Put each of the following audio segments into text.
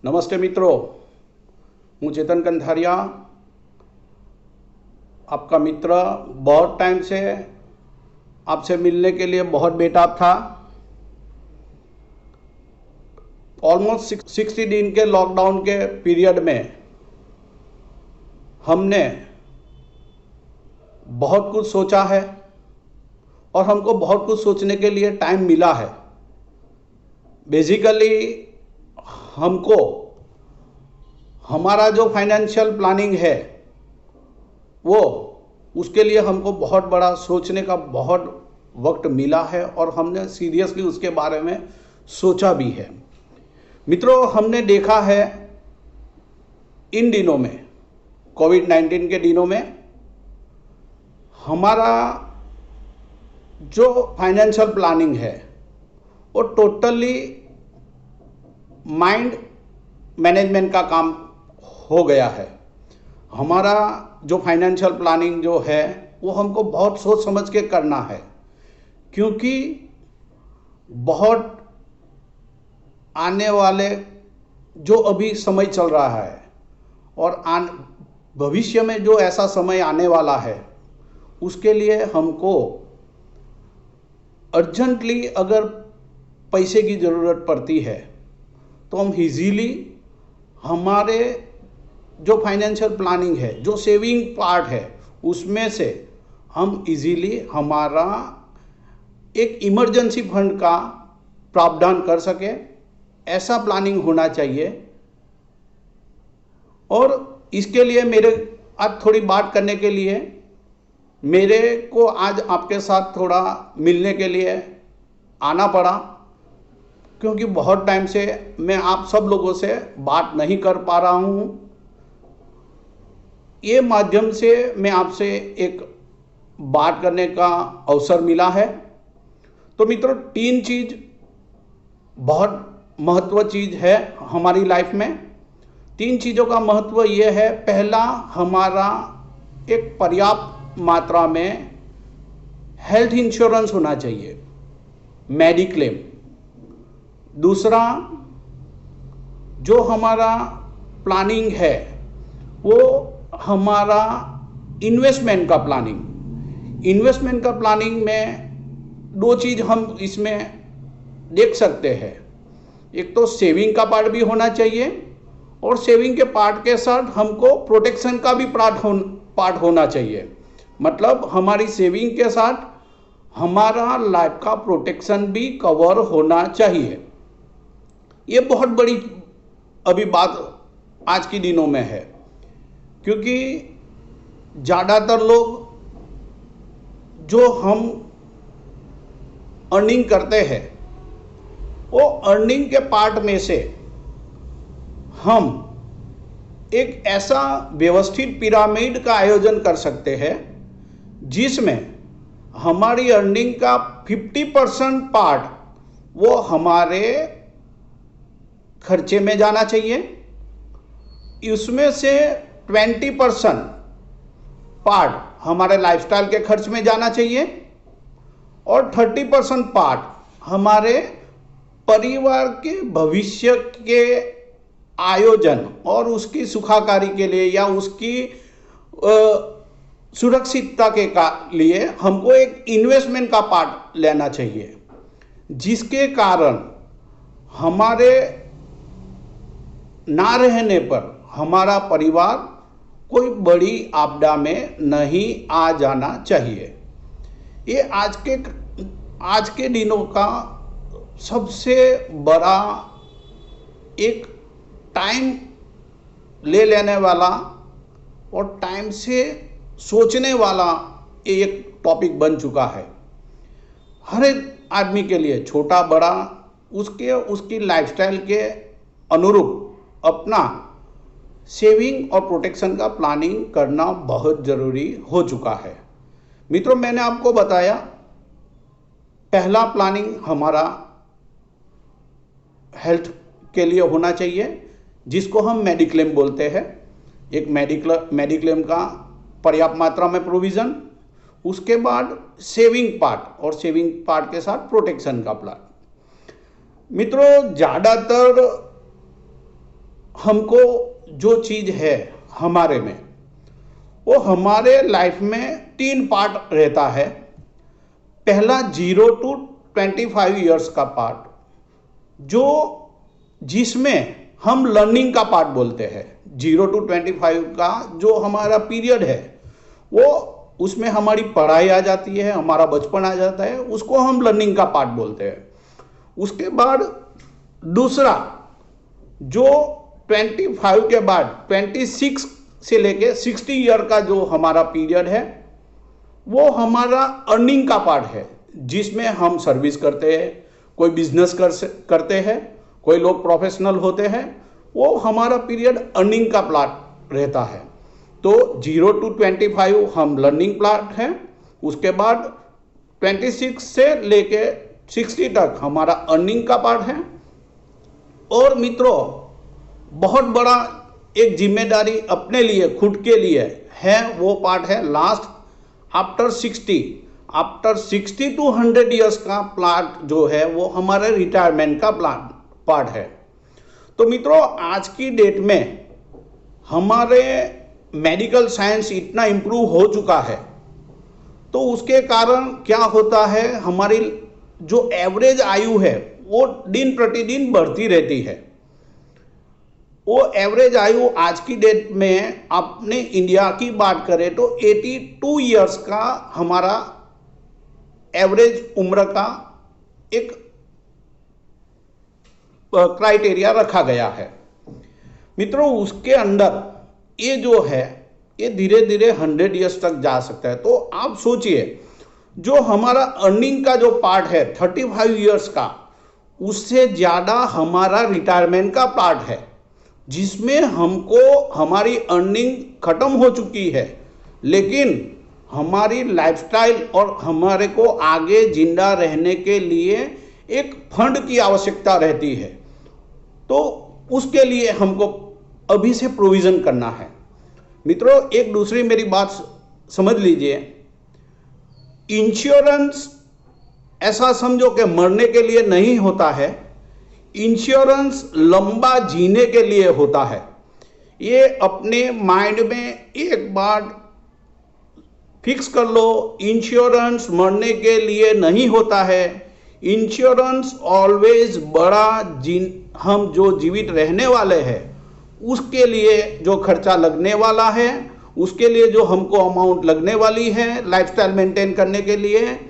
नमस्ते मित्रों, हूँ चेतन कंथारिया, आपका मित्र। बहुत टाइम से आपसे मिलने के लिए बहुत बेताब था। ऑलमोस्ट 60 दिन के लॉकडाउन के पीरियड में हमने बहुत कुछ सोचा है और हमको बहुत कुछ सोचने के लिए टाइम मिला है। बेसिकली हमको हमारा जो फाइनेंशियल प्लानिंग है वो उसके लिए हमको बहुत बड़ा सोचने का बहुत वक्त मिला है और हमने सीरियसली उसके बारे में सोचा भी है। मित्रों, हमने देखा है इन दिनों में, कोविड-19 के दिनों में, हमारा जो फाइनेंशियल प्लानिंग है वो टोटली माइंड मैनेजमेंट का काम हो गया है। हमारा जो फाइनेंशियल प्लानिंग जो है वो हमको बहुत सोच समझ के करना है, क्योंकि बहुत आने वाले जो अभी समय चल रहा है और भविष्य में जो ऐसा समय आने वाला है उसके लिए हमको अर्जेंटली अगर पैसे की ज़रूरत पड़ती है तो हम इजीली हमारे जो फाइनेंशियल प्लानिंग है, जो सेविंग पार्ट है, उसमें से हम इजीली हमारा एक इमरजेंसी फंड का प्रावधान कर सके, ऐसा प्लानिंग होना चाहिए। और इसके लिए मेरे आज थोड़ी बात करने के लिए मेरे को आज आपके साथ थोड़ा मिलने के लिए आना पड़ा, क्योंकि बहुत टाइम से मैं आप सब लोगों से बात नहीं कर पा रहा हूँ। ये माध्यम से मैं आपसे एक बात करने का अवसर मिला है। तो मित्रों, 3 चीज़ बहुत महत्व चीज़ है हमारी लाइफ में। 3 चीज़ों का महत्व ये है। पहला, हमारा एक पर्याप्त मात्रा में हेल्थ इंश्योरेंस होना चाहिए, मेडिक्लेम। दूसरा, जो हमारा प्लानिंग है वो हमारा इन्वेस्टमेंट का प्लानिंग। इन्वेस्टमेंट का प्लानिंग में 2 चीज़ हम इसमें देख सकते हैं। एक तो सेविंग का पार्ट भी होना चाहिए और सेविंग के पार्ट के साथ हमको प्रोटेक्शन का भी पार्ट होना चाहिए। मतलब हमारी सेविंग के साथ हमारा लाइफ का प्रोटेक्शन भी कवर होना चाहिए। ये बहुत बड़ी अभी बात आज के दिनों में है, क्योंकि ज़्यादातर लोग जो हम अर्निंग करते हैं वो अर्निंग के पार्ट में से हम एक ऐसा व्यवस्थित पिरामिड का आयोजन कर सकते हैं जिसमें हमारी अर्निंग का 50% पार्ट वो हमारे खर्चे में जाना चाहिए, उसमें से 20% पार्ट हमारे लाइफस्टाइल के खर्च में जाना चाहिए और 30% पार्ट हमारे परिवार के भविष्य के आयोजन और उसकी सुखाकारी के लिए या उसकी सुरक्षितता के लिए हमको एक इन्वेस्टमेंट का पार्ट लेना चाहिए, जिसके कारण हमारे ना रहने पर हमारा परिवार कोई बड़ी आपदा में नहीं आ जाना चाहिए। ये आज के दिनों का सबसे बड़ा एक टाइम ले लेने वाला और टाइम से सोचने वाला एक टॉपिक बन चुका है। हर एक आदमी के लिए, छोटा बड़ा, उसकी लाइफस्टाइल के अनुरूप अपना सेविंग और प्रोटेक्शन का प्लानिंग करना बहुत ज़रूरी हो चुका है। मित्रों, मैंने आपको बताया पहला प्लानिंग हमारा हेल्थ के लिए होना चाहिए, जिसको हम मेडिक्लेम बोलते हैं। एक मेडिक्लेम का पर्याप्त मात्रा में प्रोविज़न, उसके बाद सेविंग पार्ट और सेविंग पार्ट के साथ प्रोटेक्शन का प्लान। मित्रों, ज़्यादातर हमको जो चीज़ है हमारे में, वो हमारे लाइफ में 3 पार्ट रहता है। पहला 0 to 25 ईयर्स का पार्ट, जो जिसमें हम लर्निंग का पार्ट बोलते हैं। 0 to 25 का जो हमारा पीरियड है, वो उसमें हमारी पढ़ाई आ जाती है, हमारा बचपन आ जाता है, उसको हम लर्निंग का पार्ट बोलते हैं। उसके बाद दूसरा जो 25 के बाद 26 से लेके 60 ईयर का जो हमारा पीरियड है, वो हमारा अर्निंग का पार्ट है, जिसमें हम सर्विस करते हैं, कोई बिजनेस करते हैं, कोई लोग प्रोफेशनल होते हैं। वो हमारा पीरियड अर्निंग का पार्ट रहता है। तो 0 to 25 हम लर्निंग पार्ट है, उसके बाद 26 से लेके 60 तक हमारा अर्निंग का पार्ट है। और मित्रों, बहुत बड़ा एक जिम्मेदारी अपने लिए, खुद के लिए है, वो पार्ट है लास्ट आफ्टर 60 to 100 ईयर्स का पार्ट जो है, वो हमारे रिटायरमेंट का पार्ट है। तो मित्रों, आज की डेट में हमारे मेडिकल साइंस इतना इम्प्रूव हो चुका है, तो उसके कारण क्या होता है, हमारी जो एवरेज आयु है वो दिन प्रतिदिन बढ़ती रहती है। वो एवरेज आयु आज की डेट में अपने इंडिया की बात करें तो 82 ईयर्स का हमारा एवरेज उम्र का एक क्राइटेरिया रखा गया है। मित्रों, उसके अंदर ये जो है, ये धीरे धीरे 100 ईयर्स तक जा सकता है। तो आप सोचिए, जो हमारा अर्निंग का जो पार्ट है 35 ईयर्स का, उससे ज़्यादा हमारा रिटायरमेंट का पार्ट है, जिसमें हमको हमारी अर्निंग खत्म हो चुकी है, लेकिन हमारी लाइफस्टाइल और हमारे को आगे जिंदा रहने के लिए एक फंड की आवश्यकता रहती है। तो उसके लिए हमको अभी से प्रोविज़न करना है। मित्रों, एक दूसरी मेरी बात समझ लीजिए। इंश्योरेंस ऐसा समझो कि मरने के लिए नहीं होता है, इंश्योरेंस लंबा जीने के लिए होता है। ये अपने माइंड में एक बार फिक्स कर लो, इंश्योरेंस मरने के लिए नहीं होता है। इंश्योरेंस ऑलवेज हम जो जीवित रहने वाले हैं उसके लिए जो खर्चा लगने वाला है, उसके लिए जो हमको अमाउंट लगने वाली है लाइफस्टाइल मेंटेन करने के लिए,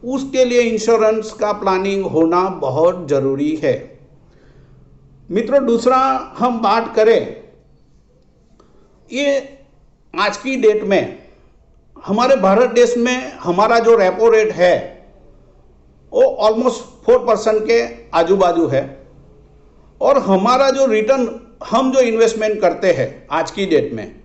उसके लिए इंश्योरेंस का प्लानिंग होना बहुत ज़रूरी है। मित्रों, दूसरा हम बात करें, ये आज की डेट में हमारे भारत देश में हमारा जो रेपो रेट है वो ऑलमोस्ट 4% के आजू बाजू है। और हमारा जो रिटर्न, हम जो इन्वेस्टमेंट करते हैं आज की डेट में,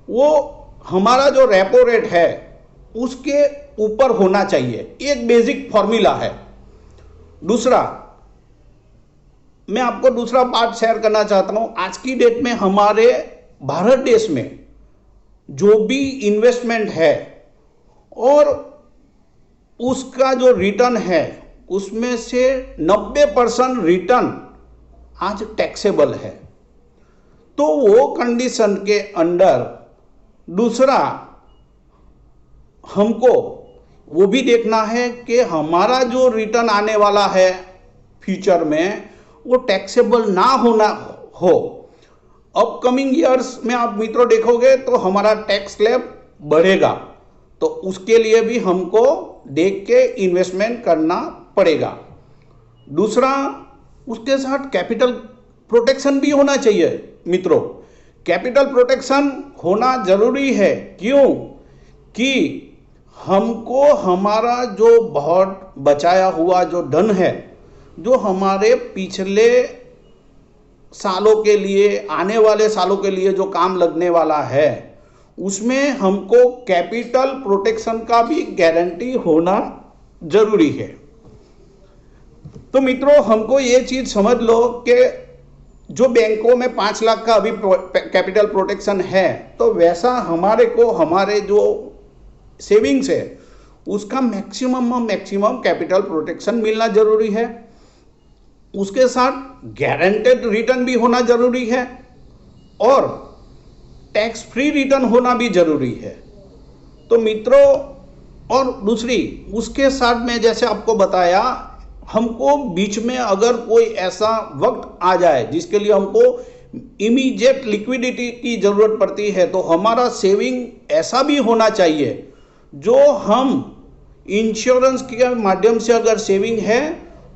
वो हमारा जो रेपो रेट है उसके ऊपर होना चाहिए। एक बेसिक फॉर्मूला है। दूसरा, मैं आपको दूसरा बात शेयर करना चाहता हूं। आज की डेट में हमारे भारत देश में जो भी इन्वेस्टमेंट है और उसका जो रिटर्न है, उसमें से 90% रिटर्न आज टैक्सेबल है। तो वो कंडीशन के अंदर दूसरा हमको वो भी देखना है कि हमारा जो रिटर्न आने वाला है फ्यूचर में, वो टैक्सेबल ना होना हो। अपकमिंग ईयर्स में आप मित्रों देखोगे तो हमारा टैक्स स्लैब बढ़ेगा, तो उसके लिए भी हमको देख के इन्वेस्टमेंट करना पड़ेगा। दूसरा, उसके साथ कैपिटल प्रोटेक्शन भी होना चाहिए। मित्रों, कैपिटल प्रोटेक्शन होना जरूरी है। क्यों? कि हमको हमारा जो बहुत बचाया हुआ जो धन है, जो हमारे पिछले सालों के लिए, आने वाले सालों के लिए जो काम लगने वाला है, उसमें हमको कैपिटल प्रोटेक्शन का भी गारंटी होना जरूरी है। तो मित्रों, हमको ये चीज समझ लो कि जो बैंकों में 5 लाख का अभी कैपिटल प्रोटेक्शन है, तो वैसा हमारे को हमारे जो सेविंग्स है उसका मैक्सिमम कैपिटल प्रोटेक्शन मिलना जरूरी है। उसके साथ गारंटेड रिटर्न भी होना जरूरी है। और टैक्स फ्री रिटर्न होना भी जरूरी है। तो मित्रों, और दूसरी उसके साथ में जैसे आपको बताया, हमको बीच में अगर कोई ऐसा वक्त आ जाए जिसके लिए हमको इमीडिएट लिक्विडिटी की जरूरत पड़ती है, तो हमारा सेविंग ऐसा भी होना चाहिए जो हम इंश्योरेंस के माध्यम से अगर सेविंग है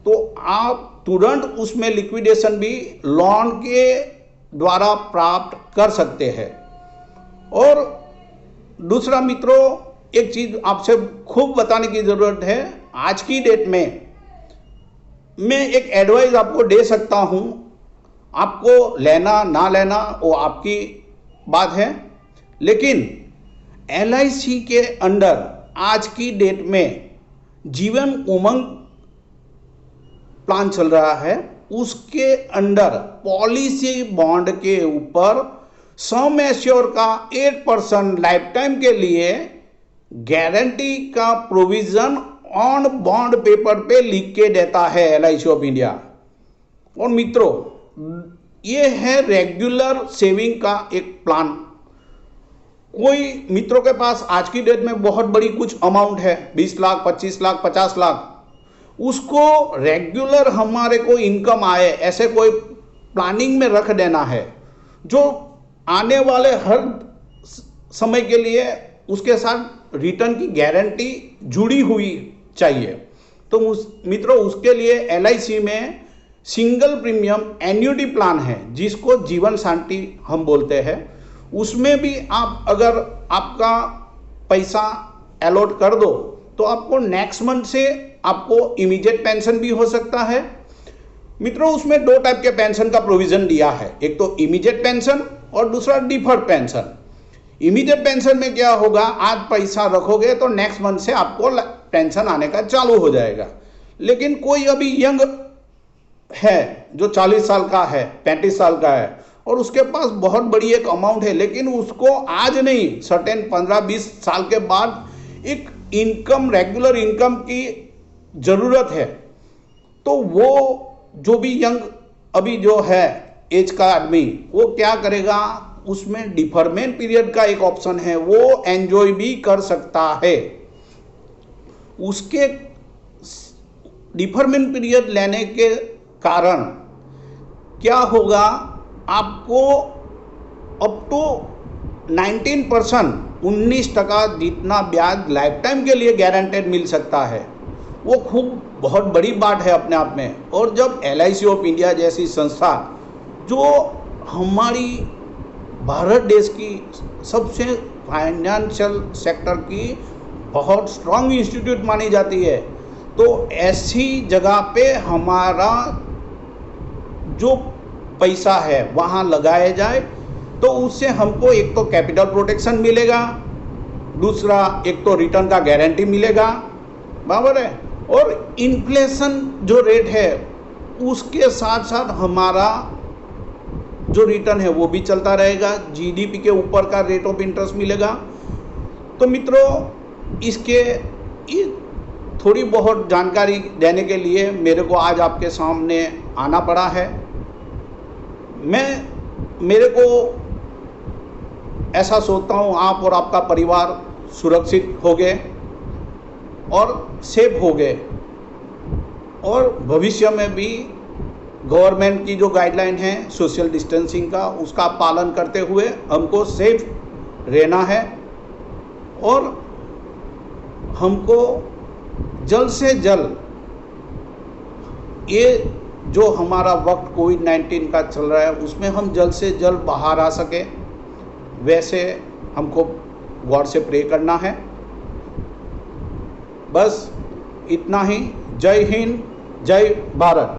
तो आप तुरंत उसमें लिक्विडेशन भी लोन के द्वारा प्राप्त कर सकते हैं। और दूसरा मित्रों, एक चीज आपसे खूब बताने की जरूरत है। आज की डेट में मैं एक एडवाइस आपको दे सकता हूं, आपको लेना ना लेना वो आपकी बात है, लेकिन LIC के अंडर आज की डेट में जीवन उमंग प्लान चल रहा है, उसके अंडर पॉलिसी बॉन्ड के ऊपर सम एश्योर का 8% लाइफ टाइम के लिए गारंटी का प्रोविजन ऑन बॉन्ड पेपर पे लिख के देता है LIC ऑफ इंडिया। और मित्रों, ये है रेगुलर सेविंग का एक प्लान। कोई मित्रों के पास आज की डेट में बहुत बड़ी कुछ अमाउंट है, 20 लाख, 25 लाख, 50 लाख, उसको रेगुलर हमारे को इनकम आए ऐसे कोई प्लानिंग में रख देना है, जो आने वाले हर समय के लिए उसके साथ रिटर्न की गारंटी जुड़ी हुई चाहिए। तो मित्रों, उसके लिए LIC में सिंगल प्रीमियम एन्युटी प्लान है जिसको जीवन शांति हम बोलते हैं। उसमें भी आप अगर आपका पैसा अलॉट कर दो तो आपको नेक्स्ट मंथ से आपको इमीडिएट पेंशन भी हो सकता है। मित्रों, उसमें 2 टाइप के पेंशन का प्रोविजन दिया है, एक तो इमीडिएट पेंशन और दूसरा डिफर्ड पेंशन। इमीडिएट पेंशन में क्या होगा, आज पैसा रखोगे तो नेक्स्ट मंथ से आपको पेंशन आने का चालू हो जाएगा। लेकिन कोई अभी यंग है जो 40 साल का है, 35 साल का है और उसके पास बहुत बड़ी एक अमाउंट है, लेकिन उसको आज नहीं, सर्टेन 15-20 साल के बाद एक इनकम, रेगुलर इनकम की जरूरत है, तो वो जो भी यंग अभी जो है एज का आदमी, वो क्या करेगा, उसमें डिफरमेंट पीरियड का एक ऑप्शन है, वो एंजॉय भी कर सकता है। उसके डिफरमेंट पीरियड लेने के कारण क्या होगा, आपको अप टू 19%, 19% जितना ब्याज लाइफ टाइम के लिए गारंटेड मिल सकता है। वो खूब बहुत बड़ी बात है अपने आप में। और जब LIC ऑफ इंडिया जैसी संस्था, जो हमारी भारत देश की सबसे फाइनेंशियल सेक्टर की बहुत स्ट्रांग इंस्टीट्यूट मानी जाती है, तो ऐसी जगह पे हमारा जो पैसा है वहाँ लगाया जाए तो उससे हमको एक तो कैपिटल प्रोटेक्शन मिलेगा, दूसरा एक तो रिटर्न का गारंटी मिलेगा, बराबर है, और इन्फ्लेशन जो रेट है उसके साथ साथ हमारा जो रिटर्न है वो भी चलता रहेगा, GDP के ऊपर का रेट ऑफ इंटरेस्ट मिलेगा। तो मित्रों, इसके थोड़ी बहुत जानकारी देने के लिए मेरे को आज आपके सामने आना पड़ा है। मेरे को ऐसा सोचता हूँ आप और आपका परिवार सुरक्षित हो गए और सेफ हो गए, और भविष्य में भी गवर्नमेंट की जो गाइडलाइन है सोशल डिस्टेंसिंग का, उसका पालन करते हुए हमको सेफ रहना है। और हमको जल्द से जल्द ये जो हमारा वक्त कोविड-19 का चल रहा है उसमें हम जल्द से जल्द बाहर आ सके, वैसे हमको गॉड से प्रे करना है। बस इतना ही। जय हिंद, जय भारत।